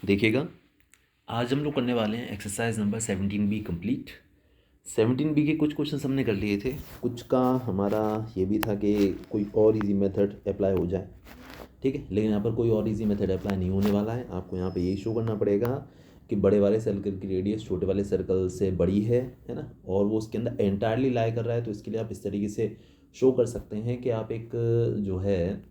देखिएगा, आज हम लोग करने वाले हैं exercise number 17B complete. 17B के कुछ क्वेश्चन हमने कर लिए थे, कुछ का हमारा ये भी था कि कोई और इजी मेथड अप्लाई हो जाए, ठीक है। लेकिन यहाँ पर कोई और इजी मेथड अप्लाई नहीं होने वाला है। आपको यहाँ पे यही शो करना पड़ेगा कि बड़े वाले सर्कल की रेडियस छोटे वाले सर्कल से बड़ी है ना, और वो उसके अंदर एंटायरली लाई कर रहा है। तो इसके लिए आप इस तरीके से शो कर सकते हैं कि आप एक जो है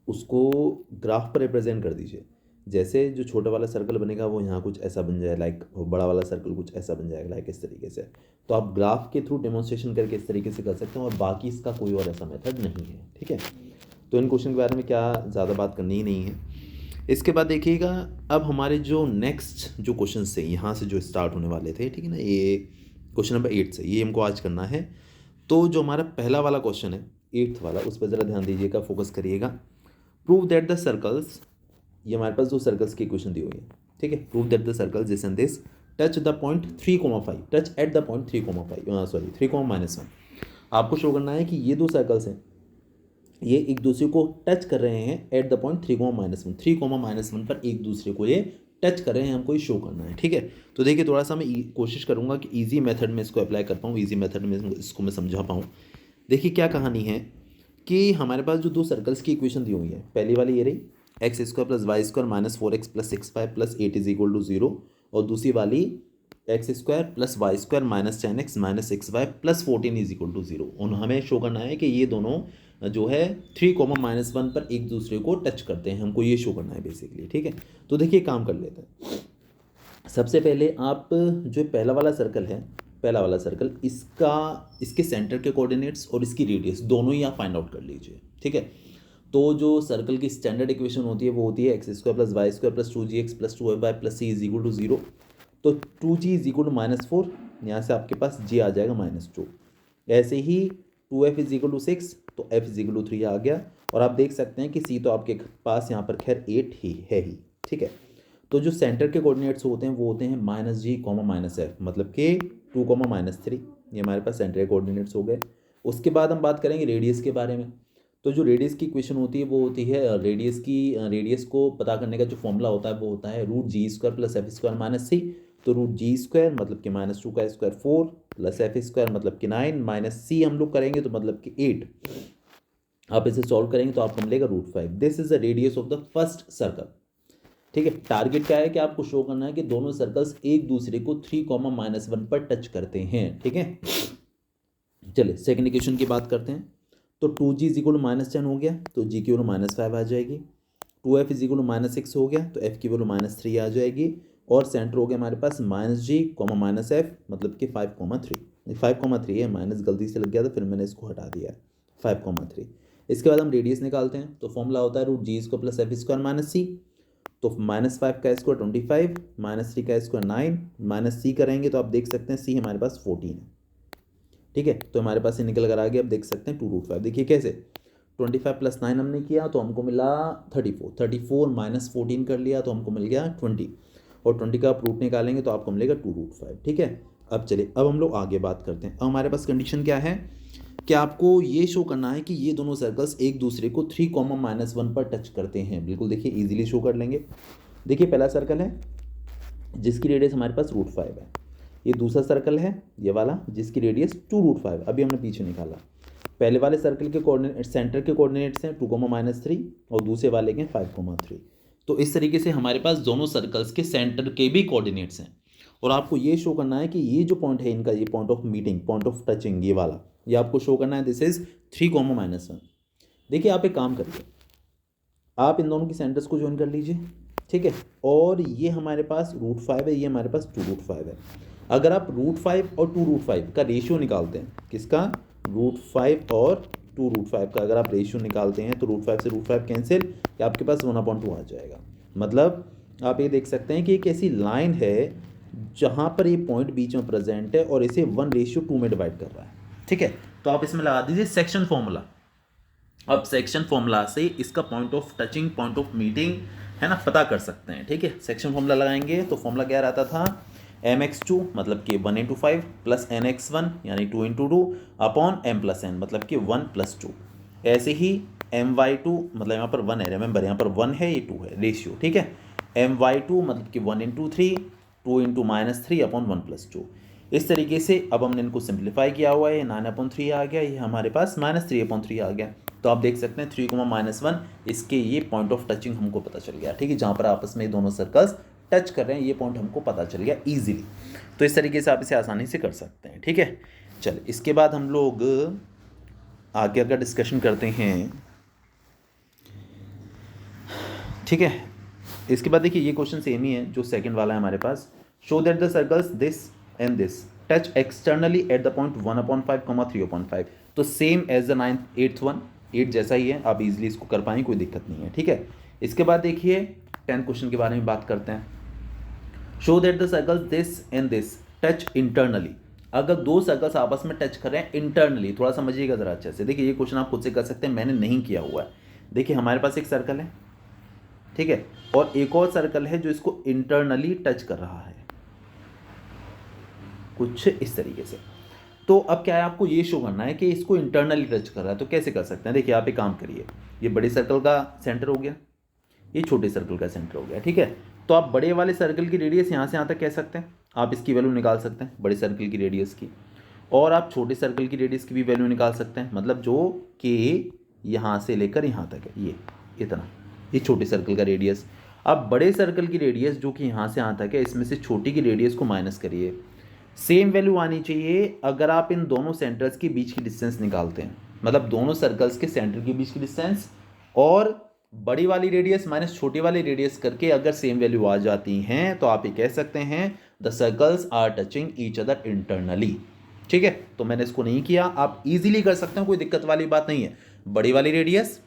उसको ग्राफ पर रिप्रेजेंट कर दीजिए। जैसे जो छोटा वाला सर्कल बनेगा वो यहाँ कुछ ऐसा बन जाए, लाइक बड़ा वाला सर्कल कुछ ऐसा बन जाएगा, लाइक इस तरीके से। तो आप ग्राफ के थ्रू डेमोन्स्ट्रेशन करके इस तरीके से कर सकते हैं, और बाकी इसका कोई और ऐसा मेथड नहीं है, ठीक है। तो इन क्वेश्चन के बारे में क्या ज़्यादा बात करनी ही नहीं है। इसके बाद देखिएगा, अब हमारे जो नेक्स्ट जो क्वेश्चन थे यहाँ से जो स्टार्ट होने वाले थे, ठीक है ना, ये क्वेश्चन नंबर 8 से ये हमको आज करना है। तो जो हमारा पहला वाला क्वेश्चन है 8th वाला, उस पर ज़रा ध्यान दीजिएगा, फोकस करिएगा। प्रूव दैट द सर्कल्स, ये हमारे पास दो सर्कल्स की इक्वेशन दी हुई है, ठीक है। Prove that the circles this and this touch the point 3,5, touch eight the point 3,5 sorry 3,-1। आपको शो करना है कि ये दो सर्कल्स हैं, ये एक दूसरे को टच कर रहे हैं एट द पॉइंट 3,-1, 3,-1 पर एक दूसरे को ये टच कर रहे हैं, हमको ये शो करना है, ठीक है। तो देखिए, थोड़ा सा मैं कोशिश करूंगा कि इजी मेथड में इसको अप्लाई कर पाऊँ, इजी मेथड में इसको मैं समझा पाऊँ। देखिए क्या कहानी है कि हमारे पास जो दो सर्कल्स की इक्वेशन दी हुई है, पहली वाली ये रही x² + y² - 4x + 6y + 8 = 0, और दूसरी वाली x² + y² - 10x - 6y + 14 = 0। और हमें शो करना है कि ये दोनों जो है 3,-1 पर एक दूसरे को टच करते हैं, हमको ये शो करना है बेसिकली, ठीक है। तो देखिए काम कर लेते हैं। सबसे पहले आप जो पहला वाला सर्कल है, पहला वाला सर्कल, इसके सेंटर के कोऑर्डिनेट्स और इसकी रेडियस दोनों ही आप फाइंड आउट कर लीजिए, ठीक है। तो जो सर्कल की स्टैंडर्ड इक्वेशन होती है वो होती है x² + y² + 2gx + 2y + c = 0। तो 2g = -4, यहाँ से आपके पास g आ जाएगा -2। ऐसे ही 2f = 6, तो f = 3 आ गया। और आप देख सकते हैं कि c तो आपके पास यहाँ पर खैर 8 ही है ही, ठीक है। तो जो सेंटर के कोऑर्डिनेट्स होते हैं वो होते हैं -g, -f, मतलब कि 2, -3, ये हमारे पास सेंटर के कोऑर्डिनेट्स हो गए। उसके बाद हम बात करेंगे रेडियस के बारे में। तो जो रेडियस की इक्वेशन होती है वो होती है रेडियस को पता करने का जो फॉर्मूला होता है वो होता है √g² + f² - c। तो √g² मतलब कि -2 का स्क्वायर 4 + f² मतलब कि 9 - c हम लोग करेंगे तो मतलब कि 8। आप इसे सॉल्व करेंगे तो आपको मिलेगा √5। This is the radius of the first circle, ठीक है। टारगेट क्या है कि आपको शो करना है कि दोनों सर्कल्स एक दूसरे को 3,-1 पर टच करते हैं, ठीक है। चलिए सेकंड इक्वेशन की बात करते हैं। तो 2g = -10 हो गया, तो g की वैल्यू -5 आ जाएगी। 2f = -6 हो गया, तो f की वैल्यू -3 आ जाएगी। और सेंटर हो गया हमारे पास -g, -f मतलब कि 5,3। 5,3 है, माइनस गलती से लग गया था, फिर मैंने इसको हटा दिया है, 5,3। इसके बाद हम रेडियस निकालते हैं। तो फॉर्मूला होता है √g² + f² - c। तो -5 का स्क्वायर 25, -3 का स्क्वायर 9, -c करेंगे तो आप देख सकते हैं c हमारे पास 14 है, ठीक है। तो हमारे पास ये निकल कर आ गया। अब देख सकते हैं 2√5, देखिए कैसे 25 + 9 हमने किया तो हमको मिला 34, 34 - 14 कर लिया तो हमको मिल गया 20, और 20 का आप रूट निकालेंगे तो आपको मिलेगा 2√5, ठीक है। अब चलिए, अब हम लोग आगे बात करते हैं। अब हमारे पास कंडीशन क्या है कि आपको ये शो करना है कि ये दोनों सर्कल्स एक दूसरे को 3,-1 पर टच करते हैं। बिल्कुल देखिए इजीली शो कर लेंगे। देखिए पहला सर्कल है जिसकी रेडियस हमारे पास √5 है। ये दूसरा सर्कल है ये वाला जिसकी रेडियस 2√5 अभी हमने पीछे निकाला। पहले वाले सर्कल के कोऑर्डिनेट सेंटर के कोऑर्डिनेट्स हैं 2,-3 और दूसरे वाले के 5,3। तो इस तरीके से हमारे पास दोनों सर्कल्स के सेंटर के भी कोऑर्डिनेट्स हैं। और आपको ये शो करना है कि ये जो पॉइंट है इनका, ये point of meeting, point of touching, ये वाला, ये आपको शो करना है दिस इज 3,-1। देखिए आप एक काम करिए, आप इन दोनों की सेंटर्स को ज्वाइन कर लीजिए, ठीक है। और ये हमारे पास √5 है, ये हमारे पास 2√5 है। अगर आप √5 और 2√5 का रेशियो निकालते हैं, किसका, √5 और 2√5 का अगर आप रेशियो निकालते हैं तो √5 से √5 कैंसिल, कि आपके पास 1/2 आ जाएगा। मतलब आप ये देख सकते हैं कि एक ऐसी लाइन है जहाँ पर ये पॉइंट बीच में प्रेजेंट है और इसे 1:2 में डिवाइड कर रहा है, ठीक है। तो आप इसमें लगा दीजिए सेक्शन फॉर्मूला। अब सेक्शन फॉर्मूला से इसका point of touching, point of meeting है ना, पता कर सकते हैं, ठीक है। सेक्शन फॉर्मूला लगाएंगे तो फॉर्मूला क्या रहता था, mx2 मतलब कि 1 × 5 + nx1 यानी 2 × 2 अपॉन m + n मतलब कि 1 + 2। ऐसे ही my2 मतलब यहाँ पर 1 है, रिमेंबर यहाँ पर 1 है, ये 2 है, रेशियो, ठीक है। my2 मतलब कि 1 इंटू 3, 2 इंटू -3 अपॉन 1 + 2। इस तरीके से अब हमने इनको सिंप्लीफाई किया हुआ है, 9/3 आ गया, ये हमारे पास -3/3 आ गया। तो आप देख सकते हैं 3, -1 इसके ये पॉइंट ऑफ टचिंग हमको पता चल गया, ठीक है, जहाँ पर आपस में दोनों सर्कल्स टच कर रहे हैं, ये पॉइंट हमको पता चल गया ईजिली। तो इस तरीके से आप इसे आसानी से कर सकते हैं, ठीक है। चलिए इसके बाद हम लोग आगे का डिस्कशन करते हैं, ठीक है। इसके बाद देखिए ये क्वेश्चन सेम ही है जो सेकंड वाला है हमारे पास। Show that the circles this and this touch externally at the point 1/5, 3/5। तो same as the 8th one, 8 जैसा ही है, आप इजीली इसको कर पाएंगे, कोई दिक्कत नहीं है, ठीक है। इसके बाद देखिए 10th क्वेश्चन के बारे में बात करते हैं। Show that the circles this and this touch internally. अगर दो सर्कल्स आपस में टच कर रहे हैं इंटरनली, थोड़ा समझिएगा जरा अच्छे से। देखिए ये क्वेश्चन आप खुद से कर सकते हैं, मैंने नहीं किया हुआ है। देखिए हमारे पास एक सर्कल है, ठीक है, और एक और सर्कल है जो इसको इंटरनली टच कर रहा है, कुछ इस तरीके से। तो अब क्या है, आपको ये शो करना है कि इसको इंटरनली टच कर रहा है। तो कैसे कर सकते हैं, देखिए आप एक काम करिए, ये बड़े सर्कल का सेंटर हो गया, ये छोटे सर्कल का सेंटर हो गया, ठीक है। तो आप बड़े वाले सर्कल की रेडियस यहाँ से यहाँ तक कह सकते हैं, आप इसकी वैल्यू निकाल सकते हैं बड़े सर्कल की रेडियस की, और आप छोटे सर्कल की रेडियस की भी वैल्यू निकाल सकते हैं, मतलब जो कि यहाँ से लेकर यहाँ तक है, ये इतना, ये छोटे सर्कल का रेडियस। अब बड़े सर्कल की रेडियस जो कि यहाँ से यहाँ तक है, इसमें से छोटी की रेडियस को माइनस करिए, सेम वैल्यू आनी चाहिए अगर आप इन दोनों सेंटर्स के बीच की डिस्टेंस निकालते हैं, मतलब दोनों सर्कल्स के सेंटर के बीच की डिस्टेंस और बड़ी वाली रेडियस माइनस छोटी वाली रेडियस करके अगर सेम वैल्यू आ जाती हैं तो आप ये कह सकते हैं the circles are touching each other internally, ठीक है। तो मैंने इसको नहीं किया, आप इजीली कर सकते हो, कोई दिक्कत वाली बात नहीं है। बड़ी वाली रेडियस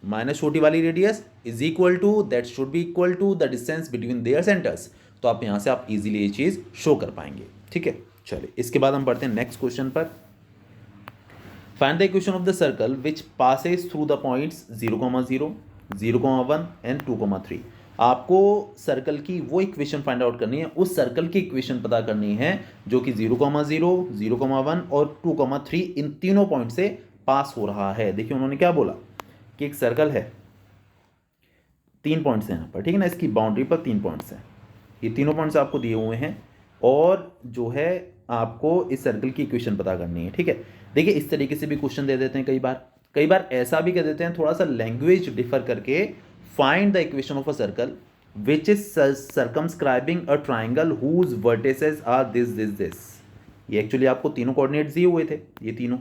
माइनस छोटी वाली radius is equal to, that should be equal to the distance between their centres. तो आप यहाँ से आप इजीली ये चीज़ शो कर पाएंगे, ठीक है। चलिए इसके बाद हम बढ़ते हैं नेक्स्ट क्वेश्चन पर। Find the equation of the circle which passes through the points 0,0, 0,1 and 2,3। आपको सर्कल की वो इक्वेशन फाइंड आउट करनी है, उस सर्कल की इक्वेशन पता करनी है जो कि 0,0, 0,1 और 2,3 इन तीनों पॉइंट से पास हो रहा है। देखिए उन्होंने क्या बोला कि एक सर्कल है, 3 पॉइंट्स हैं यहाँ पर, ठीक है ना, इसकी बाउंड्री पर 3 पॉइंट्स हैं, ये तीनों पॉइंट्स आपको दिए हुए हैं, और जो है आपको इस सर्कल की इक्वेशन पता करनी है, ठीक है। देखिए इस तरीके से भी क्वेश्चन दे देते हैं, कई बार ऐसा भी कह देते हैं, थोड़ा सा लैंग्वेज डिफर करके, find the equation of a circle which is circumscribing a triangle whose vertices are this this this. ये एक्चुअली आपको तीनों कोऑर्डिनेट्स दिए हुए थे, ये तीनों,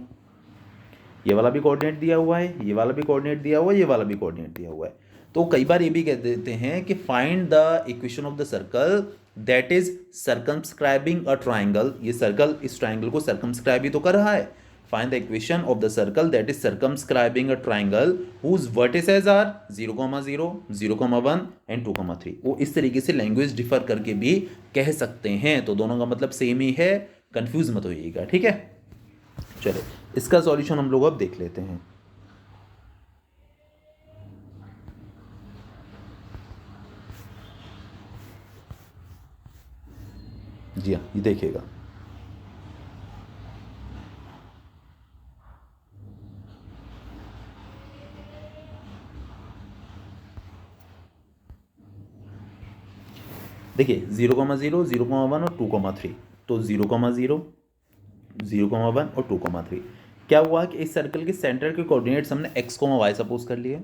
ये वाला भी कोऑर्डिनेट दिया हुआ है, ये वाला भी कोऑर्डिनेट दिया हुआ है, ये वाला भी कोऑर्डिनेट दिया हुआ है। तो कई बार ये भी कह देते हैं कि find the equation of the circle that is circumscribing a triangle. ये सर्कल इस ट्राइंगल को सर्कमस्क्राइब ही तो कर रहा है। Find the equation of the circle that is circumscribing a triangle whose vertices are 0,0, 0,1 and 2,3। वो इस तरीके से लैंग्वेज डिफर करके भी कह सकते हैं, तो दोनों का मतलब सेम ही है, कंफ्यूज मत होइएगा, ठीक है। चलो इसका सॉल्यूशन हम लोग अब देख लेते हैं। जी हाँ, ये देखिएगा, देखिए 0,0, 0,1 और 2,3। तो 0,0, 0,1 और 2,3 क्या हुआ कि इस सर्कल के सेंटर के कोऑर्डिनेट्स हमने x, y सपोज कर लिए,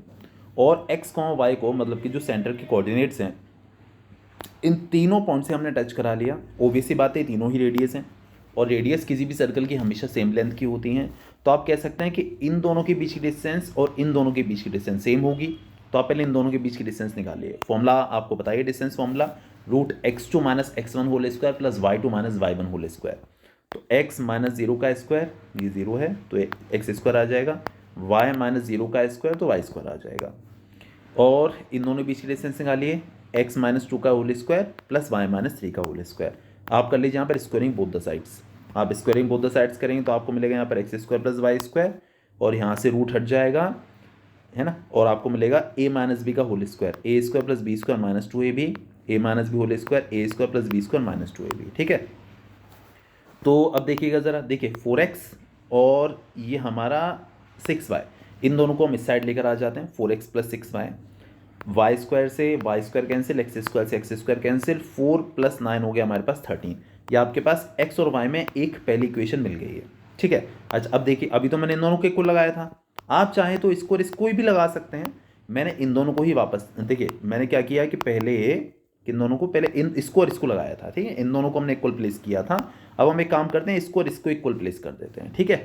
और x, y को मतलब कि जो सेंटर के कोऑर्डिनेट्स हैं इन तीनों पॉइंट से हमने टच करा लिया। ओबीसी बात है, तीनों ही रेडियस हैं, और रेडियस किसी भी सर्कल की हमेशा सेम लेंथ की होती हैं। तो आप कह सकते हैं कि इन दोनों के बीच की डिस्टेंस और इन दोनों के बीच की डिस्टेंस सेम होगी। तो आप पहले इन दोनों के बीच की डिस्टेंस निकालिए। फॉर्मूला आपको बताइए, distance formula √x2 - x1 whole square plus y2 - y1 whole square. तो x - 0 का स्क्वायर, ये 0 है तो x स्क्वायर आ जाएगा, y - 0 का स्क्वायर तो y स्क्वायर आ जाएगा, और इन दोनों बीच की डिस्टेंस निकालिए, x - 2 का होल स्क्वायर प्लस y - 3 का होल स्क्वायर। आप कर लीजिए यहाँ पर स्क्वायरिंग बोथ द साइड्स। आप स्क्वायरिंग बोथ द साइड्स करेंगे तो आपको मिलेगा यहाँ पर x square plus Y square, और यहाँ से रूट हट जाएगा, है ना, और आपको मिलेगा a - b का whole square, a square plus b square minus 2ab, a - b whole square a square plus b square minus 2ab, ठीक है। तो अब देखिएगा ज़रा, देखिए 4x और ये हमारा 6y, इन दोनों को हम इस साइड लेकर आ जाते हैं, 4x plus 6y। Y square से Y square cancel, X square से एक्स स्क्वायर कैंसिल, 4 + 9 हो गया हमारे पास 13। या आपके पास एक्स और वाई में एक पहली इक्वेशन मिल गई है, ठीक है। अच्छा अब देखिए, अभी तो मैंने इन दोनों के को लगाया था, आप चाहें तो इसको और इसको भी लगा सकते हैं। मैंने इन दोनों को ही वापस, देखिए मैंने क्या किया कि पहले इन दोनों को, पहले इन इसको और इसको लगाया था, ठीक है। इन दोनों को हमने इक्वल प्लेस किया था। अब हम एक काम करते हैं, इसको और इसको इक्वल प्लेस कर देते हैं, ठीक है।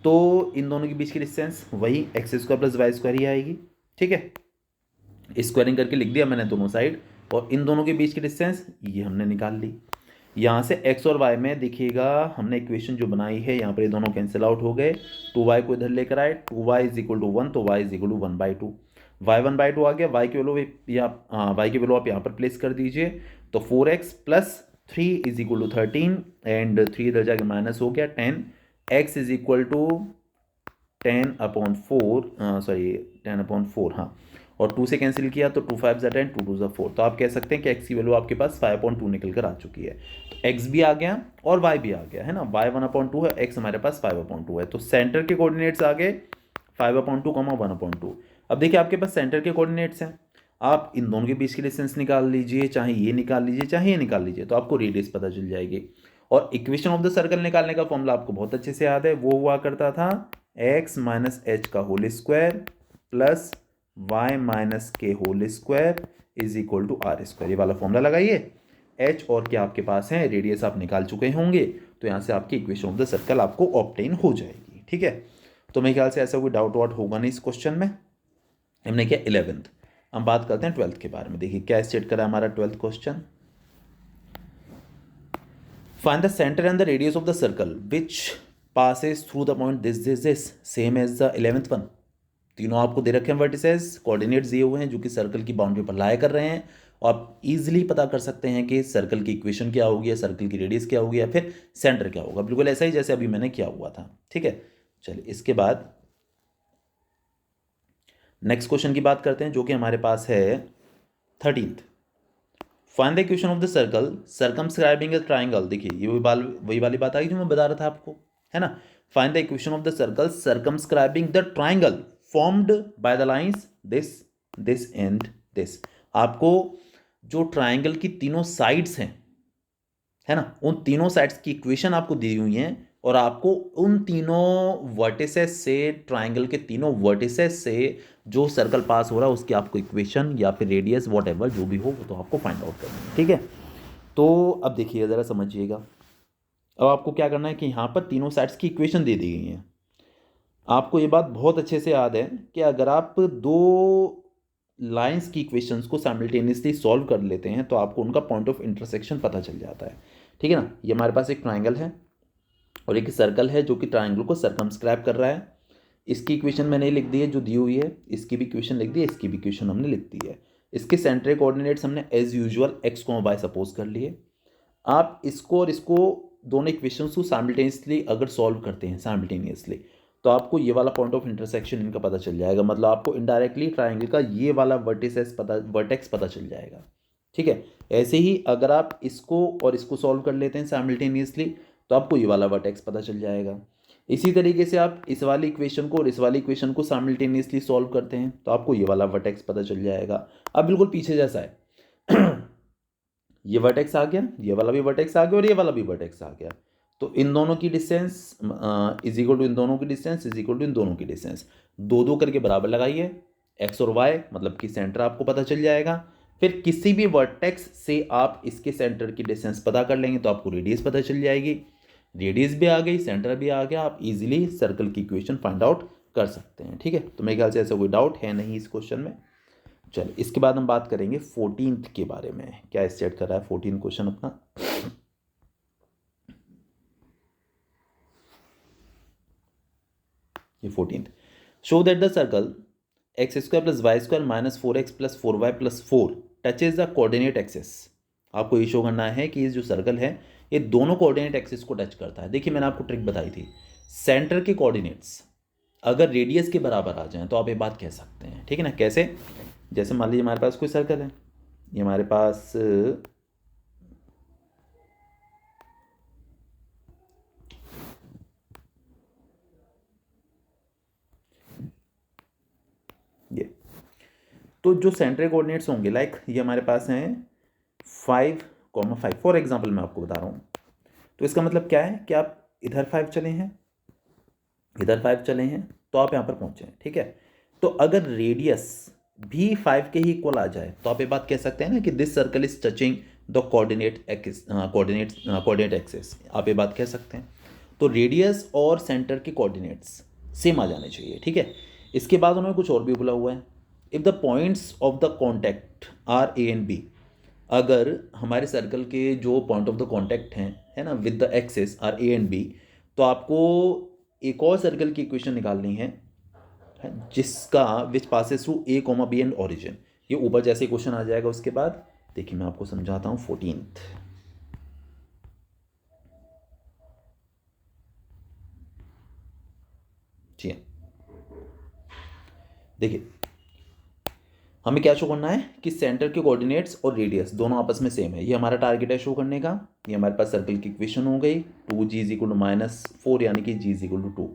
तो इन दोनों के बीच की डिस्टेंस वही X square plus Y square ही आएगी, ठीक है। स्क्वायरिंग करके लिख दिया मैंने दोनों साइड, और इन दोनों के बीच की डिस्टेंस ये हमने निकाल ली। यहाँ से x और y में देखिएगा, हमने इक्वेशन जो बनाई है यहाँ पर ये दोनों कैंसिल आउट हो गए, 2y को इधर लेकर आए, 2y = 1, तो y = 1/2, y 1/2 आ गया। y की वैल्यू y की वैल्यू आप यहाँ पर प्लेस कर दीजिए, तो 4x + 3 = 13, एंड 3 इधर जाके माइनस हो गया 10, x = 10/4, सॉरी 10/4, हाँ, और 2 से कैंसिल किया तो 2 5 = 10, 2 2 = 4। तो आप कह सकते हैं कि x की वैल्यू आपके पास 5/2 निकल कर आ चुकी है। तो x भी आ गया और y भी आ गया, है ना। y 1/2 है, x हमारे पास 5/2 है, तो सेंटर के कोऑर्डिनेट्स आ गए 5/2, 1/2। अब देखिए आपके पास सेंटर के कोऑर्डिनेट्स हैं, आप इन दोनों के बीच की डिस्टेंस निकाल लीजिए, चाहे ये निकाल लीजिए चाहे ये निकाल लीजिए, तो आपको रेडियस पता चल जाएगी। और इक्वेशन ऑफ द सर्कल निकालने का फॉर्मूला आपको बहुत अच्छे से याद है, वो हुआ करता था x - h का whole square plus y - k whole square is equal to r square. ये वाला फॉर्मूला लगाइए, h और क्या आपके पास है, रेडियस आप निकाल चुके होंगे, तो यहाँ से आपकी इक्वेशन ऑफ द सर्कल आपको ऑब्टेन हो जाएगी, ठीक है। तो मेरे ख्याल से ऐसा कोई डाउट वाउट होगा नहीं इस क्वेश्चन में। हमने किया 11th, हम बात करते हैं 12th के बारे में। देखिए क्या स्टेट करा हमारा 12th question, find the centre and the radius of the circle which passes through the point this same as the 11th one। तीनों आपको दे रखे हैं वर्टिसेस, कोऑर्डिनेट्स दिए हुए हैं जो कि सर्कल की बाउंड्री पर लाया कर रहे हैं, और आप इजीली पता कर सकते हैं कि सर्कल की इक्वेशन क्या होगी, या सर्कल की रेडियस क्या होगी, या फिर सेंटर क्या होगा, बिल्कुल ऐसा ही जैसे अभी मैंने किया हुआ था, ठीक है। चलिए इसके बाद नेक्स्ट क्वेश्चन की बात करते हैं, जो कि हमारे पास है 13th। Find the equation of the circle circumscribing a triangle. देखिए ये वही वाली बात आई जो मैं बता रहा था आपको, है ना। Find the equation of the circle circumscribing the triangle formed by the lines this this and this. आपको जो ट्राइंगल की तीनों साइड्स हैं, है ना, उन तीनों साइड्स की इक्वेशन आपको दी हुई हैं, और आपको उन तीनों वर्टिसेस से, ट्राइंगल के तीनों वर्टिसेस से जो सर्कल पास हो रहा है उसकी आपको इक्वेशन या फिर रेडियस वॉट एवर जो भी हो वो तो आपको फाइंड आउट करना है, ठीक है। तो अब देखिए ज़रा समझिएगा, अब आपको क्या करना है कि यहाँ पर तीनों साइड्स की इक्वेशन दे दी गई हैं। आपको ये बात बहुत अच्छे से याद है कि अगर आप दो लाइंस की इक्वेशंस को साइमल्टेनियसली सॉल्व कर लेते हैं तो आपको उनका पॉइंट ऑफ इंटरसेक्शन पता चल जाता है, ठीक है ना। ये हमारे पास एक ट्राइंगल है और एक सर्कल है जो कि ट्राइंगल को सर्कमस्क्राइब कर रहा है। इसकी इक्वेशन मैंने लिख दी है जो दी हुई है, इसकी भी इक्वेशन लिख दी है, इसकी भी इक्वेशन हमने लिख दी है। इसके सेंट्रिक कोऑर्डिनेट्स हमने एज यूजुअल एक्स को वाई सपोज कर लिए। आप इसको और इसको दोनों इक्वेशंस को साइमल्टेनियसली अगर सॉल्व करते हैं साइमल्टेनियसली, तो आपको ये वाला पॉइंट ऑफ इंटरसेक्शन इनका पता चल जाएगा, मतलब आपको इनडायरेक्टली ट्राइंगल का ये वाला वर्टेक्स पता चल जाएगा, ठीक है। ऐसे ही अगर आप इसको और इसको सॉल्व कर लेते हैं साइमल्टेनियसली तो आपको ये वाला वर्टेक्स पता चल जाएगा। इसी तरीके से आप इस वाली इक्वेशन को और इस वाली इक्वेशन को साइमल्टेनियसली सॉल्व करते हैं तो आपको ये वाला वर्टेक्स पता चल जाएगा। अब बिल्कुल पीछे जैसा है ये वर्टेक्स आ गया, ये वाला भी वर्टेक्स आ गया और ये वाला भी वर्टेक्स आ गया, तो इन दोनों की डिस्टेंस इज इक्वल टू इन दोनों की डिस्टेंस इज इक्वल टू इन दोनों की डिस्टेंस, दो दो करके बराबर लगाइए, एक्स और वाई मतलब कि सेंटर आपको पता चल जाएगा। फिर किसी भी वर्टेक्स से आप इसके सेंटर की डिस्टेंस पता कर लेंगे तो आपको रेडियस पता चल जाएगी, रेडियस भी आ गई, सेंटर भी आ गया, आप इजीली सर्कल की इक्वेशन फाइंड आउट कर सकते हैं, ठीक है। तो मेरे ख्याल से ऐसा कोई डाउट है नहीं इस क्वेश्चन में। चलिए इसके बाद हम बात करेंगे 14th के बारे में, क्या स्टेट कर रहा है 14th क्वेश्चन अपना। ये 14th, show that the circle x² + y² - 4x + 4y + 4 touches the coordinate axis. आपको ये शो करना है कि ये जो सर्कल है ये दोनों कोऑर्डिनेट एक्सिस को टच करता है। देखिए मैंने आपको ट्रिक बताई थी, सेंटर के कोऑर्डिनेट्स अगर रेडियस के बराबर आ जाएं तो आप ये बात कह सकते हैं, ठीक है ना। कैसे, जैसे मान लीजिए हमारे पास कोई सर्कल है, ये हमारे पास ये, तो तो जो सेंटर कोऑर्डिनेट्स होंगे लाइक ये हमारे पास हैं 5,5 फॉर एग्जांपल मैं आपको बता रहा हूँ। तो इसका मतलब क्या है कि आप इधर 5 चले हैं, इधर 5 चले हैं, तो आप यहाँ पर पहुँचे हैं, ठीक है। तो अगर रेडियस भी 5 के ही इक्वल आ जाए तो आप ये बात कह सकते हैं ना कि this circle is touching the coordinate axis, आप ये बात कह सकते हैं। तो रेडियस और सेंटर के कोऑर्डिनेट्स सेम आ जाने चाहिए, ठीक है। इसके बाद उन्होंने कुछ और भी बोला हुआ है, if the points of the contact are A and B, अगर हमारे सर्कल के जो पॉइंट ऑफ द कॉन्टैक्ट हैं, है ना, with the axis are A and B, तो आपको एक और सर्कल की इक्वेशन निकालनी है जिसका which passes through A comma B and origin. ये ऊपर जैसे क्वेश्चन आ जाएगा उसके बाद देखिए मैं आपको समझाता हूँ। 14th जी देखिए हमें क्या शो करना है कि सेंटर के कोऑर्डिनेट्स और रेडियस दोनों आपस में सेम है। ये हमारा टारगेट है शो करने का। ये हमारे पास सर्कल की इक्वेशन हो गई 2g इज इक्वल टू -4 यानी कि g is equal to 2,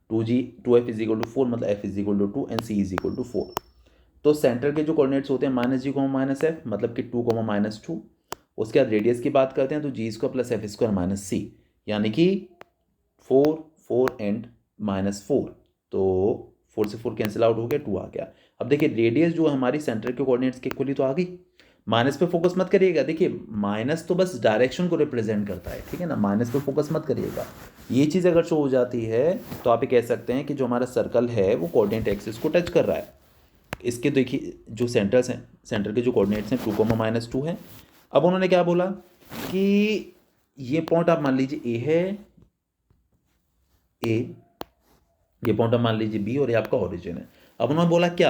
2g 2f is equal to 4 मतलब f is equal to 2 and c is equal to 4। तो सेंटर के जो कोऑर्डिनेट्स होते हैं -g, -f मतलब कि 2, -2। उसके बाद रेडियस की बात करते हैं तो g² प्लस f² - c यानी कि 4, 4 एंड -4, तो 4 से 4 कैंसिल आउट हो गया, 2 आ गया। अब देखिए रेडियस जो हमारी सेंटर के कोऑर्डिनेट्स के इक्वली तो आ गई। माइनस पे फोकस मत करिएगा, देखिए माइनस तो बस डायरेक्शन को रिप्रेजेंट करता है, ठीक है ना, माइनस पे फोकस मत करिएगा। ये चीज़ अगर शो हो जाती है तो आप ये कह सकते हैं कि जो हमारा सर्कल है वो कोऑर्डिनेट एक्सिस को टच कर रहा है। इसके देखिए जो सेंटर्स हैं, सेंटर के जो कोऑर्डिनेट्स हैं 2, -2 हैं। अब उन्होंने क्या बोला कि ये पॉइंट आप मान लीजिए ए है, ए, ये पॉइंट आप मान लीजिए बी और ये आपका ओरिजिन है। अब उन्होंने बोला क्या,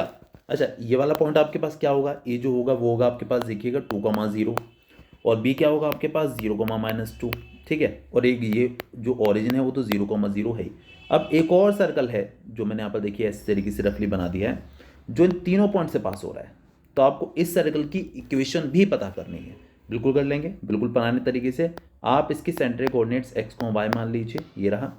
अच्छा ये वाला पॉइंट आपके पास क्या होगा, ए जो होगा वो होगा आपके पास देखिएगा 2, 0 और बी क्या होगा आपके पास 0, -2, ठीक है। और एक ये जो ओरिजिन है वो तो 0, 0 है ही। अब एक और सर्कल है जो मैंने यहाँ पर देखिए इस तरीके से रफली बना दिया है जो इन तीनों पॉइंट से पास हो रहा है। तो आपको इस सर्कल की इक्वेशन भी पता करनी है। बिल्कुल कर लेंगे, बिल्कुल पुराने तरीके से। आप इसके सेंटर कोऑर्डिनेट्स x, y मान लीजिए, ये रहा।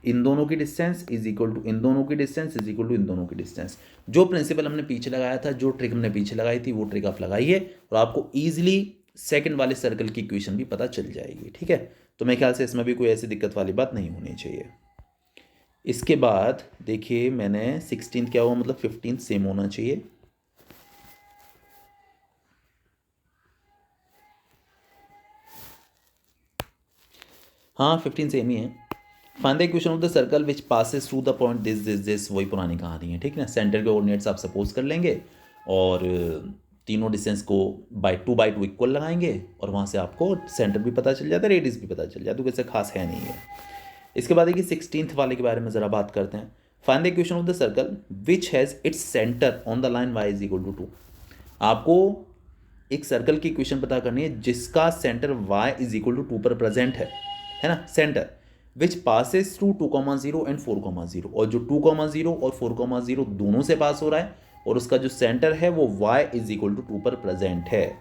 इन दोनों की डिस्टेंस इज इक्वल टू इन दोनों की डिस्टेंस इज इक्वल टू इन दोनों की डिस्टेंस। जो प्रिंसिपल हमने पीछे लगाया था, जो ट्रिक हमने पीछे लगाई थी, वो ट्रिक आप लगाइए और आपको ईजिली सेकंड वाले सर्कल की इक्वेशन भी पता चल जाएगी, ठीक है। तो मेरे ख्याल से इसमें भी कोई ऐसी दिक्कत वाली बात नहीं होनी चाहिए। इसके बाद देखिए मैंने 16 क्या हुआ, मतलब 15 सेम होना चाहिए। हाँ 15 सेम ही है। Find the equation of the circle which passes through the point this, वही पुरानी कहानी है, ठीक है ना। सेंटर के कोऑर्डिनेट्स आप सपोज कर लेंगे और तीनों डिस्टेंस को बाई 2 इक्वल लगाएंगे और वहाँ से आपको सेंटर भी पता चल जाता है, रेडियस भी पता चल जाता है, तो वैसे खास है नहीं है। इसके बाद देखिए 16th वाले के बारे में ज़रा बात करते हैं। Find the equation of the circle which has its centre on the line y is equal to 2। आपको एक सर्कल की इक्वेशन पता करनी है जिसका centre y is equal to 2 पर प्रेजेंट है ना, centre which passes through 2, 0 and 4, 0, और जो 2, 0 और 4, 0 दोनों से पास हो रहा है और उसका जो सेंटर है वो y इज इक्वल टू 2 पर प्रेजेंट है।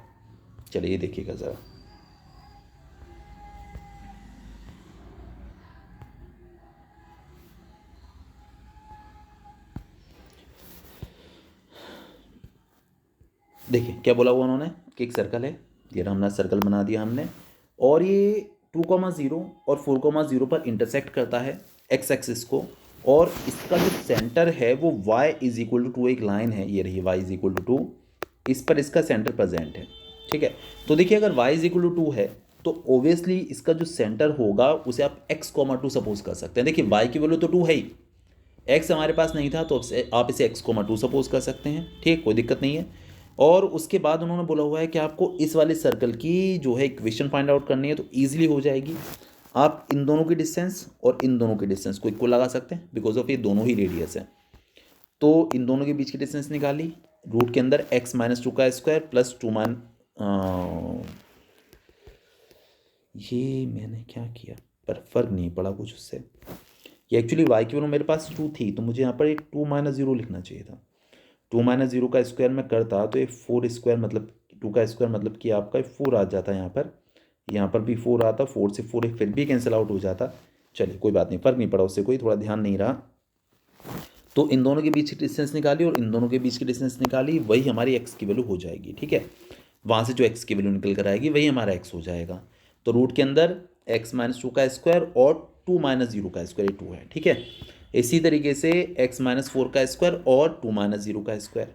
चलिए देखिएगा जरा, देखिए क्या बोला हुआ उन्होंने कि एक सर्कल है, ये हमने सर्कल बना दिया हमने, और ये 2, 0 और 4, 0 पर इंटरसेक्ट करता है एक्स एक्सिस को, और इसका जो सेंटर है वो y इज इक्वल टू 2, एक लाइन है ये रही y इज इक्वल टू 2, इस पर इसका सेंटर प्रेजेंट है, ठीक है। तो देखिए अगर y इज इक्वल टू 2 है तो ओबियसली इसका जो सेंटर होगा उसे आप x, 2 सपोज कर सकते हैं। देखिए y की वैल्यू तो 2 है ही, x हमारे पास नहीं था तो आप इसे x, 2 सपोज कर सकते हैं, ठीक, कोई दिक्कत नहीं है। और उसके बाद उन्होंने बोला हुआ है कि आपको इस वाले सर्कल की जो है इक्वेशन फाइंड आउट करनी है, तो ईजिली हो जाएगी। आप इन दोनों की डिस्टेंस और इन दोनों की डिस्टेंस को इक्वल लगा सकते हैं बिकॉज ऑफ ये दोनों ही रेडियस है। तो इन दोनों के बीच की डिस्टेंस निकाली, रूट के अंदर x - 2 का स्क्वायर प्लस 2 ये मैंने क्या किया पर फर्क नहीं पड़ा कुछ उससे। ये एक्चुअली y की वैल्यू मेरे पास 2 थी तो मुझे यहाँ पर एक 2 - 0 लिखना चाहिए था। 2 - 0 का स्क्वायर में करता तो ये 4 स्क्वायर मतलब 2 का स्क्वायर मतलब कि आपका 4 आ जाता है, यहाँ पर भी 4 आता, 4 से 4 फिर भी कैंसिल आउट हो जाता। चलिए कोई बात नहीं, फ़र्क नहीं पड़ा उससे, कोई थोड़ा ध्यान नहीं रहा। तो इन दोनों के बीच की डिस्टेंस निकाली और इन दोनों के बीच की डिस्टेंस निकाली, वही हमारी एक्स की वैल्यू हो जाएगी। ठीक है, वहाँ से जो एक्स की वैल्यू निकल कर आएगी वही हमारा एक्स हो जाएगा। तो रूट के अंदर एक्स माइनस टू का स्क्वायर और टू माइनस जीरो का स्क्वायर, ये टू है। ठीक है, इसी तरीके से एक्स माइनस फोर का स्क्वायर और टू माइनस जीरो का square,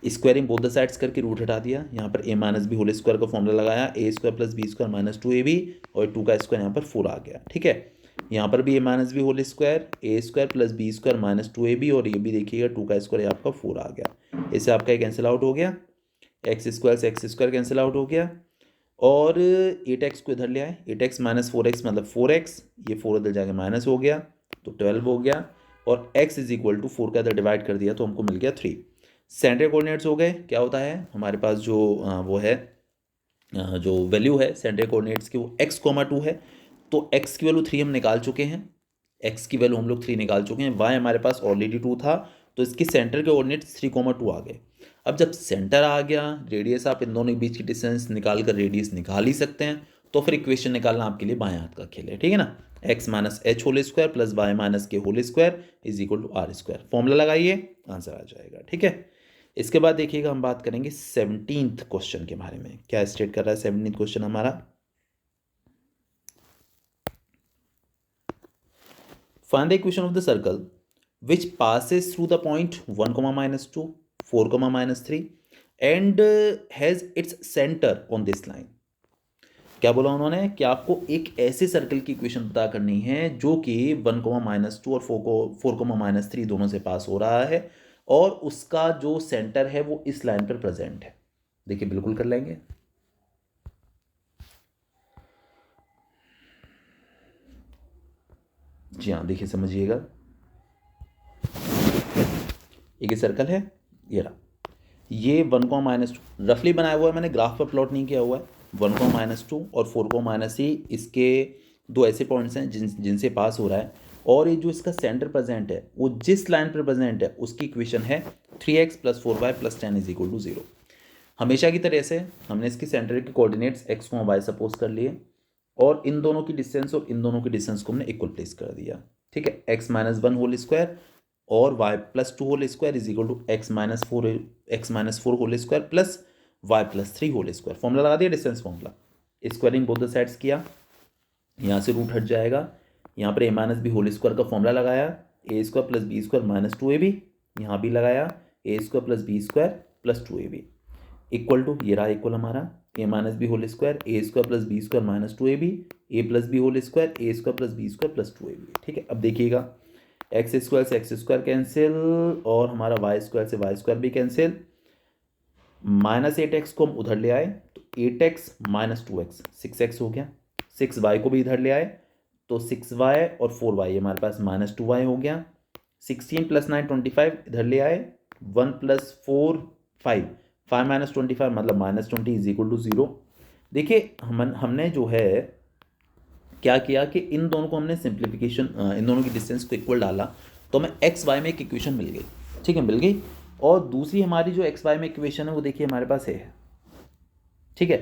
squaring both the sides करके रूट हटा दिया। यहाँ पर A minus B whole square का फॉर्मूला लगाया, A square plus B square minus two A B, और टू का स्क्वायर यहाँ पर फोर आ गया। ठीक है, यहाँ पर भी A minus B whole square, A square plus B square minus two A B, और ये भी देखिएगा टू का स्क्वायर आपका फोर आ गया। इससे आपका ये कैंसिल आउट हो गया, एक्स स्क्वायर से एक्स स्क्वायर कैंसिल आउट हो गया, और एट एक्स को इधर ले आए, eight x minus four x मतलब फोर एक्स, ये फोर इधर जाके माइनस हो गया तो 12 हो गया, और x is equal to four का इधर डिवाइड कर दिया तो हमको मिल गया 3। सेंटर कोऑर्डिनेट्स हो गए। क्या होता है हमारे पास जो वो है जो वैल्यू है सेंटर कोऑर्डिनेट्स की, वो x कोमा टू है, तो x की वैल्यू 3 हम निकाल चुके हैं, x की वैल्यू हम लोग 3 निकाल चुके हैं, y हमारे पास ऑलरेडी 2 था, तो इसकी सेंटर के कोऑर्डिनेट्स 3,2 आ गए। अब जब सेंटर आ गया, रेडियस आप इन दोनों के बीच की डिस्टेंस निकाल कर रेडियस निकाल ही सकते हैं, तो फिर इक्वेशन निकालना आपके लिए बाएं हाथ का खेल है। ठीक है ना, X minus H whole square plus Y minus K whole square is equal to R square, formula लगाइए आंसर आ जाएगा। ठीक है, इसके बाद देखिएगा हम बात करेंगे 17th क्वेश्चन के बारे में। क्या स्टेट कर रहा है 17th क्वेश्चन हमारा, find the equation of the circle which passes through the point 1 comma minus 2 4 comma minus 3 and has its center on this line। क्या बोला उन्होंने कि आपको एक ऐसे सर्कल की इक्वेशन पता करनी है जो कि 1 कोमा माइनस टू और 4 कोमा माइनस थ्री दोनों से पास हो रहा है, और उसका जो सेंटर है वो इस लाइन पर प्रेजेंट है। देखिए बिल्कुल कर लेंगे। जी हाँ, देखिए समझिएगा, एक सर्कल है, ये रहा, ये 1 को माइनस टू रफली बनाया हुआ है मैंने, ग्राफ पर प्लॉट नहीं किया हुआ है। 1 को माइनस टू और 4 को माइनस थ्री, इसके दो ऐसे पॉइंट्स हैं जिनसे पास हो रहा है, और ये जो इसका सेंटर प्रेजेंट है वो जिस लाइन पर प्रेजेंट है उसकी इक्वेशन है 3x plus 4y plus 10 is equal to 0। हमेशा की तरह से हमने इसके सेंटर के कोऑर्डिनेट्स x को y सपोज कर लिए, और इन दोनों की डिस्टेंस और इन दोनों की डिस्टेंस को हमने इक्वल प्लेस कर दिया। ठीक है, x minus one whole square और y plus two whole square is equal to X minus four whole square plus y plus three whole square, formula लगा दिया distance formula, squaring both the sides किया, यहाँ से root हट जाएगा, यहाँ पर a minus B whole square का फॉर्मूला लगाया, A square plus B square minus two A B, यहाँ भी लगाया A square plus B square plus two A B, equal to ये रहा इक्वल हमारा A minus B whole square A square plus B square minus two A B, A plus B whole square A square plus B square plus two A B. ठीक है, अब देखिएगा X square से x square cancel, और हमारा Y square से Y square भी cancel, minus eight x को हम उधर ले आए तो eight x minus to x six x हो गया, सिक्स वाई को भी इधर ले आए तो सिक्स वाई और फोर वाई हमारे पास माइनस टू वाई हो गया, 16 प्लस 9 25 इधर ले आए, 1 प्लस 4 5 5 माइनस 25 मतलब माइनस 20 इज इक्वल टू 0। देखिए हमने जो है क्या किया कि इन दोनों को हमने सिंप्लीफिकेशन, इन दोनों की डिस्टेंस को इक्वल डाला तो हमें एक्स वाई में एक इक्वेशन मिल गई। ठीक है, मिल गई, और दूसरी हमारी जो एक्स वाई में इक्वेशन है वो देखिए हमारे पास है। ठीक है,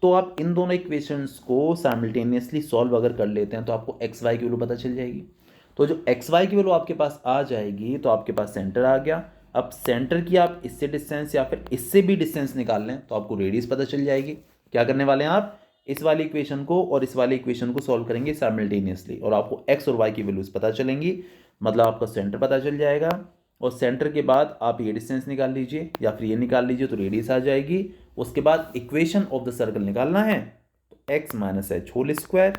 तो आप इन दोनों इक्वेशंस को साइमल्टेनियसली सॉल्व अगर कर लेते हैं तो आपको एक्स वाई की वैल्यू पता चल जाएगी। तो जो एक्स वाई की वैल्यू आपके पास आ जाएगी तो आपके पास सेंटर आ गया। अब सेंटर की आप इससे डिस्टेंस या फिर इससे भी डिस्टेंस निकाल लें तो आपको रेडियस पता चल जाएगी। क्या करने वाले हैं आप, इस वाली इक्वेशन को और इस वाली इक्वेशन को सॉल्व करेंगे साइमल्टेनियसली, और आपको एक्स और वाई की वैल्यूज पता चलेंगी, मतलब आपका सेंटर पता चल जाएगा, और सेंटर के बाद आप ये डिस्टेंस निकाल लीजिए या फिर ये निकाल लीजिए तो रेडियस आ जाएगी। उसके बाद इक्वेशन ऑफ द सर्कल निकालना है तो X minus H whole square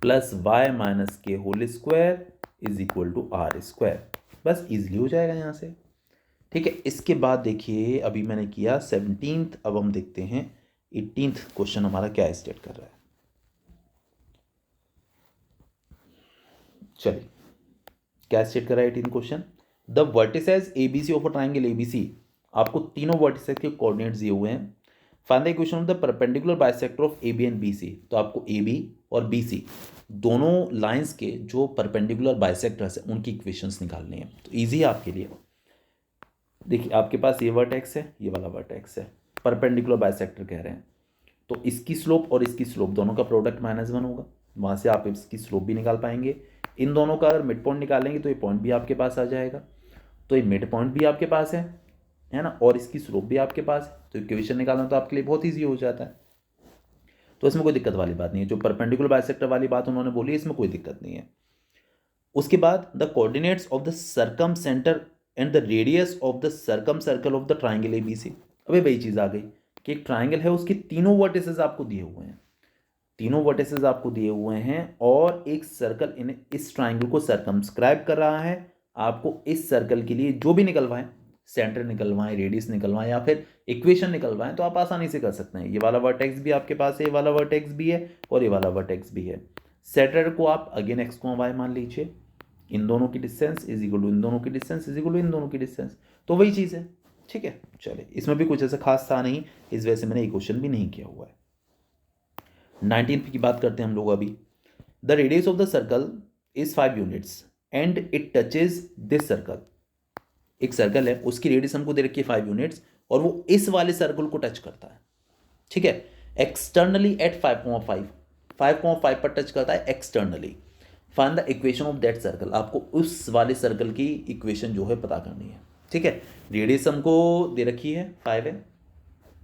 plus Y minus K whole square is equal to R square, बस इजीली हो जाएगा यहाँ से। ठीक है, इसके बाद देखिए अभी मैंने किया 17th, अब हम देखते हैं 18th क्वेश्चन हमारा क्या स्टेट कर रहा है। चलिए क्या स्टेट कर रहा है 18th question, the vertices A B C of a triangle A B C, आपको तीनों वर्टिसेस के कोऑर्डिनेट्स दिए हुए हैं, find the equation of the perpendicular bisector of A B and B C. तो आपको ए बी और बी सी दोनों लाइंस के जो परपेंडिकुलर बाइसेक्टर्स हैं उनकी इक्वेशंस निकालनी है, तो ईजी है आपके लिए। देखिए आपके पास ये वर्टेक्स है, ये वाला वर्टेक्स है, परपेंडिकुलर बाइसेक्टर कह रहे हैं, तो इसकी स्लोप और इसकी स्लोप दोनों का प्रोडक्ट -1 होगा, वहाँ से आप इसकी स्लोप भी निकाल पाएंगे। इन दोनों का अगर मिड पॉइंट निकालेंगे तो ये पॉइंट भी आपके पास आ जाएगा, तो ये मिड पॉइंट भी आपके पास है ना, और इसकी स्लोप भी आपके पास है, तो इक्वेशन निकालना तो आपके लिए बहुत ईजी हो जाता है। तो इसमें कोई दिक्कत वाली बात नहीं है, जो परपेंडिकुलर बाइसेक्टर वाली बात उन्होंने बोली इसमें कोई दिक्कत नहीं है। उसके बाद the coordinates of the circumcentre and the radius of the circumcircle of the triangle A B C. अबे वही चीज़ आ गई कि एक ट्राइंगल है, उसके तीनों वर्टिसेस आपको दिए हुए हैं, तीनों वर्टिसेस आपको दिए हुए हैं, और एक सर्कल इस ट्राइंगल को सर्कमस्क्राइब कर रहा है। आपको इस सर्कल के लिए जो भी निकलवाएं, सेंटर निकलवाएं, रेडियस निकलवाएं या फिर इक्वेशन निकलवाएं, तो आप आसानी से कर सकते हैं। ये वाला वर्टेक्स भी आपके पास है, ये वाला वर्टेक्स भी है, और ये वाला वर्टेक्स भी है। सेंटर को आप अगेन एक्स को वाई मान लीजिए, इन दोनों की डिस्टेंस इज इक्वल टू इन दोनों की डिस्टेंस इज इक्वल टू इन दोनों की डिस्टेंस, तो वही चीज़ है। ठीक है, चलिए, इसमें भी कुछ ऐसा खास था नहीं, इस वजह से मैंने ये क्वेश्चन भी नहीं किया हुआ है। 19 की बात करते हैं हम लोग अभी। The radius of the circle is 5 units and it touches this circle. एक सर्कल है, उसकी रेडियस हमको दे रखी है 5 यूनिट्स, और वो इस वाले सर्कल को टच करता है। ठीक है, एक्सटर्नली एट 5,5 पर टच करता है externally. Find the equation of that circle. आपको उस वाले सर्कल की इक्वेशन जो है पता करनी है। ठीक है, रेडियस हमको दे रखी है 5 है,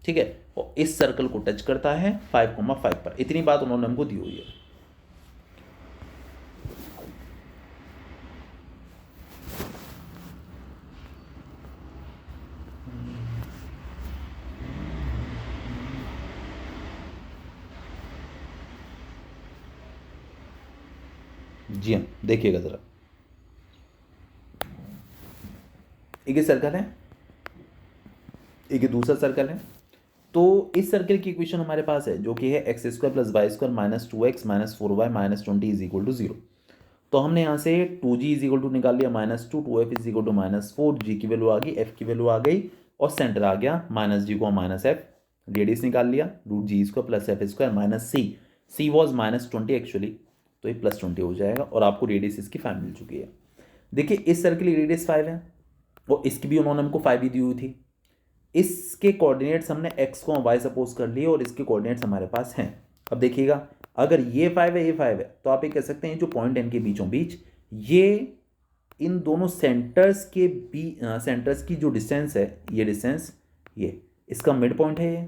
ठीक है, और इस सर्कल को टच करता है 5,5 पर। इतनी बात उन्होंने हमको दी हुई है। जी हाँ, देखिएगा ज़रा, एक सर्कल है, एक दूसरा सर्कल है। तो इस सर्कल की इक्वेशन हमारे पास है, जो कि है x square plus Y square minus 2x minus 4y minus 20 is equal to 0। तो हमने यहाँ से 2g इज इक्वल टू निकाल लिया -2, 2f is equal to -4, g की वैल्यू आ गई, f की वैल्यू आ गई, और सेंटर आ गया -g को -f। रेडियस निकाल लिया, √g square plus f square minus c was -20 actually, तो ये +20 हो जाएगा, और आपको रेडियस इसकी 5 मिल चुकी है। देखिए, इस सर्कल की रेडियस 5 है, और इसकी भी उन्होंने हमको 5 ही दी हुई थी। इसके कोऑर्डिनेट्स हमने x को y सपोज कर लिए, और इसके कोऑर्डिनेट्स हमारे पास हैं। अब देखिएगा, अगर ये 5 है, ये 5 है, तो आप ये कह सकते हैं जो पॉइंट इनके बीचों बीच, ये इन दोनों सेंटर्स की जो डिस्टेंस है, ये डिस्टेंस, ये इसका मिड पॉइंट है ये,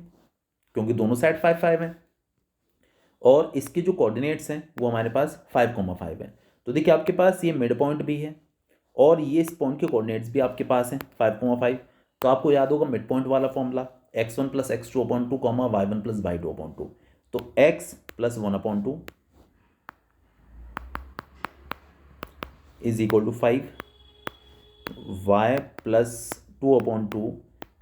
क्योंकि दोनों साइड 5 है, और इसके जो कोऑर्डिनेट्स हैं वो हमारे पास 5,5 है। तो देखिए, आपके पास ये मिड पॉइंट भी है, और ये इस पॉइंट के कोऑर्डिनेट्स भी आपके पास हैं 5,5। तो आपको याद होगा मिड पॉइंट वाला formula, x1 plus x2 upon 2 comma y1 plus y2 upon 2। तो x plus 1 upon 2 is equal to 5, y plus 2 upon 2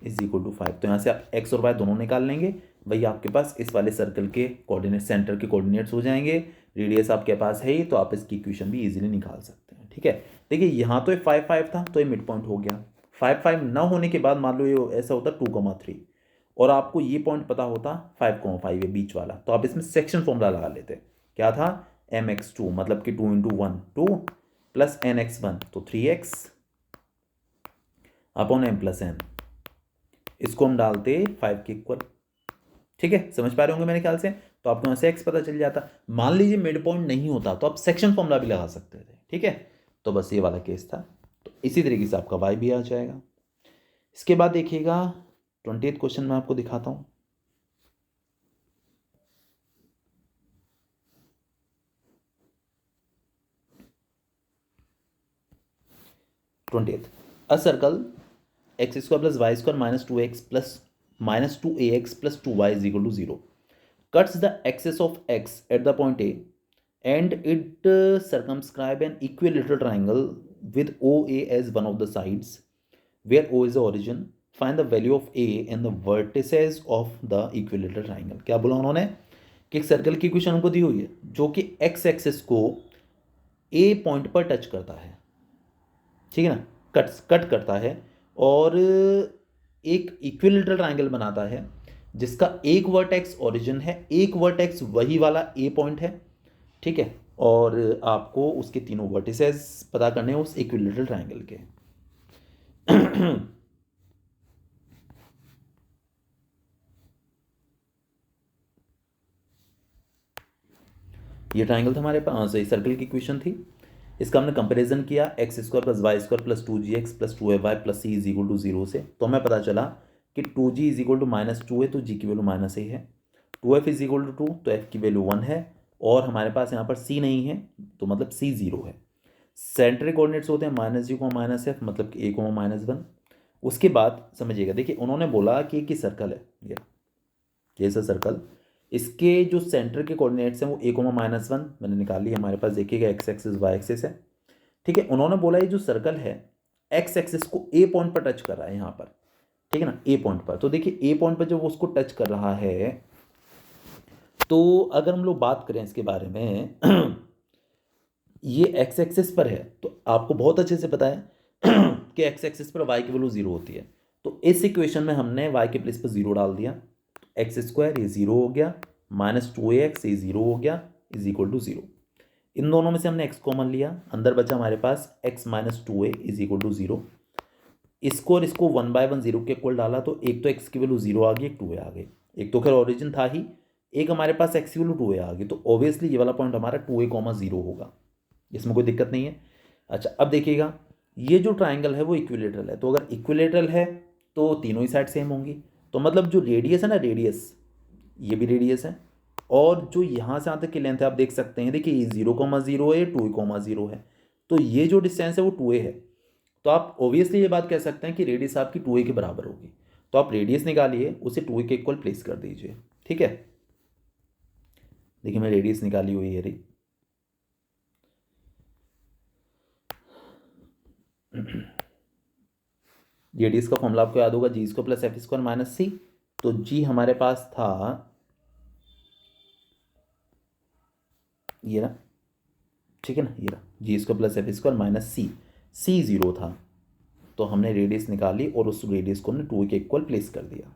is equal to 5। तो यहाँ से आप x और y दोनों निकाल लेंगे, वही आपके पास इस वाले सर्कल के कोऑर्डिनेट, सेंटर के कोऑर्डिनेट्स हो जाएंगे। रेडियस आपके पास है ही, तो आप इसकी इक्वेशन भी इजीली निकाल सकते हैं। ठीक है, देखिए यहाँ तो ये 5 था, तो ये मिड पॉइंट हो गया। 5 ना होने के बाद मान लो ये ऐसा होता 2,3, और आपको ये पॉइंट पता होता 5,5 ये बीच वाला, तो आप इसमें सेक्शन फॉर्मूला लगा लेते। क्या था, mx2 मतलब कि 2 × 1 2 प्लस nx1 तो 3x upon m plus n, इसको हम डालते 5 के इक्वल। ठीक है, समझ पा रहे होंगे मेरे ख्याल से। तो आपको यहाँ से x पता चल जाता। मान लीजिए मिड पॉइंट नहीं होता, तो आप सेक्शन फॉर्मूला भी लगा सकते थे। ठीक है, तो बस ये वाला केस था। तो इसी तरीके से आपका y भी आ जाएगा। इसके बाद देखिएगा 20th क्वेश्चन मैं आपको दिखाता हूँ। A circle x square plus Y square minus 2x plus minus 2ax plus 2y is equal to 0 cuts the axis of x at the point A and it circumscribe an equilateral triangle with OA as one of the sides where O is the origin. Find the value of A and the vertices of the equilateral triangle. क्या बोला उन्होंने कि एक circle की equation हमको दी हुई है जो कि x एक्सिस को A पॉइंट पर टच करता है, ठीक है ना, कट करता है, और एक इक्विलेटरल ट्राइंगल बनाता है जिसका एक वर्टेक्स ओरिजिन है, एक वर्टेक्स वही वाला ए पॉइंट है। ठीक है, और आपको उसके तीनों वर्टिसेस पता करने हैं उस इक्विलेटरल ट्राइंगल के। ये ट्राइंगल था हमारे पास, सही सर्कल की इक्वेशन थी। इसका हमने कंपैरिजन किया x² + y² + 2gx + 2ay + c = 0 से, तो हमें पता चला कि 2g = -2 है तो g की वैल्यू -a है, 2f = 2 तो f की वैल्यू 1 है, और हमारे पास यहाँ पर c नहीं है तो मतलब c 0 है। सेंट्रल कोऑर्डिनेट्स होते हैं -g, -f, मतलब कि a, -1। उसके बाद समझिएगा, देखिए उन्होंने बोला कि एक सर्कल है ये, कैसा सर्कल, इसके जो सेंटर के कोऑर्डिनेट्स हैं वो a, -1 मैंने निकाल लिया, हमारे पास देखिएगा x एक्सिस y एक्सिस है, ठीक है। उन्होंने बोला ये जो सर्कल है x एक्सिस को a पॉइंट पर टच कर रहा है यहाँ पर, ठीक है ना, a पॉइंट पर। तो देखिए a पॉइंट पर जब वो उसको टच कर रहा है, तो अगर हम लोग बात करें इसके बारे में ये x एक्सिस पर है, तो आपको बहुत अच्छे से पता है कि x एक्सिस पर y की वैल्यू 0 होती है, तो इस इक्वेशन में हमने y के प्लेस पर 0 डाल दिया, x² ये 0 हो गया, -2ax ये 0 हो गया, = 0। इन दोनों में से हमने x कॉमन लिया, अंदर बचा हमारे पास x - 2a = 0। इसको और इसको 1/1 0 के इक्वल डाला, तो एक तो x की वैल्यू 0 आ गई, एक 2a आ गई, एक तो खैर ओरिजिन था ही, एक हमारे पास x की वैल्यू 2a आ गई, तो ऑब्वियसली ये वाला पॉइंट हमारा 2a, 0 होगा, इसमें कोई दिक्कत नहीं है। अच्छा, अब देखिएगा ये जो ट्राइंगल है वो इक्विलेटरल है, तो अगर इक्विलेटरल है तो तीनों ही साइड सेम होंगी, तो मतलब जो रेडियस है ना, रेडियस, ये भी रेडियस है, और जो यहाँ से यहाँ तक की लेंथ है आप देख सकते हैं, देखिए ये 0,0 है, 2,0 है, तो ये जो डिस्टेंस है वो 2a है, तो आप ऑब्वियसली ये बात कह सकते हैं कि रेडियस आपकी 2a के बराबर होगी, तो आप रेडियस निकालिए, उसे 2a के इक्वल प्लेस कर दीजिए, ठीक है। देखिए मैं रेडियस निकाली हुई है रही, रेडियस का फॉर्मूला आपको याद होगा, g² + f² - c, तो g हमारे पास था ये ना, ठीक है ना, ये रहा g² + f² - c 0 था, तो हमने रेडियस निकाली और उस रेडियस को हमने 2a के इक्वल प्लेस कर दिया।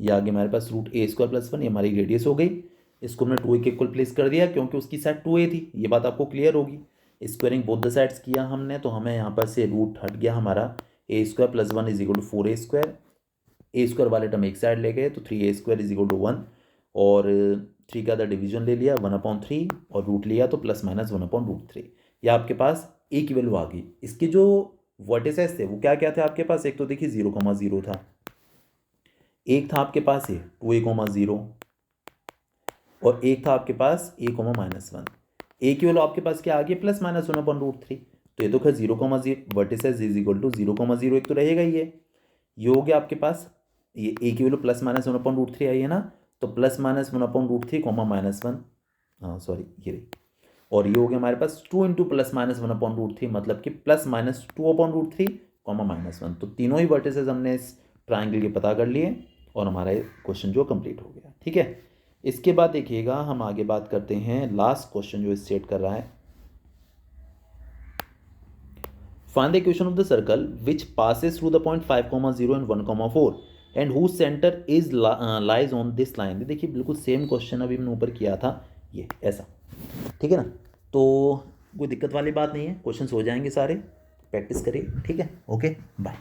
ये आगे हमारे पास √a² + 1 ये हमारी रेडियस हो गई, इसको हमने 2a के इक्वल प्लेस कर दिया क्योंकि उसकी साइड 2a थी, ये बात आपको क्लियर होगी। स्क्वायरिंग बोथ द साइड्स किया हमने, तो हमें यहाँ पर से रूट हट गया हमारा, a² + 1 = 4a², a² वाले टर्म एक साइड ले गए तो 3a² = 1, और 3 का अदर डिवीजन ले लिया 1/3, और रूट लिया तो ±1/√3, ये आपके पास a की वैल्यू आ गई। इसके जो वर्टिसेस थे वो क्या क्या थे आपके पास, एक तो देखिए 0,0 था, एक था आपके पास ये 2a, 0, और एक था आपके पास a, -1। a की वैल्यू आपके पास क्या आ गई, ±1/√3, तो ये तो खैर 0,0 वर्टिसेस = 0,0 एक तो रहेगा ही है, ये हो गया आपके पास, ये a की वैल्यू +-1/√3 आई है ना, तो +-1/√3, -1, हाँ सॉरी ये रही, और ये हो गया हमारे पास 2 × +-1/√3, मतलब कि +-2/√3, -1, तो तीनों ही वर्टिसेस हमने इस ट्राइंगल के पता कर लिए, और हमारा क्वेश्चन जो कंप्लीट हो गया, ठीक है। इसके बाद देखिएगा हम आगे बात करते हैं लास्ट क्वेश्चन जो स्टेट कर रहा है, find the equation of the circle which passes through the point 5,0 and 1,4 and whose centre is lies on this line. देखिए बिल्कुल सेम क्वेश्चन अभी हमने ऊपर किया था, ये ऐसा, ठीक है ना, तो कोई दिक्कत वाली बात नहीं है, क्वेश्चंस हो जाएंगे सारे, प्रैक्टिस करिए, ठीक है, ओके बाय।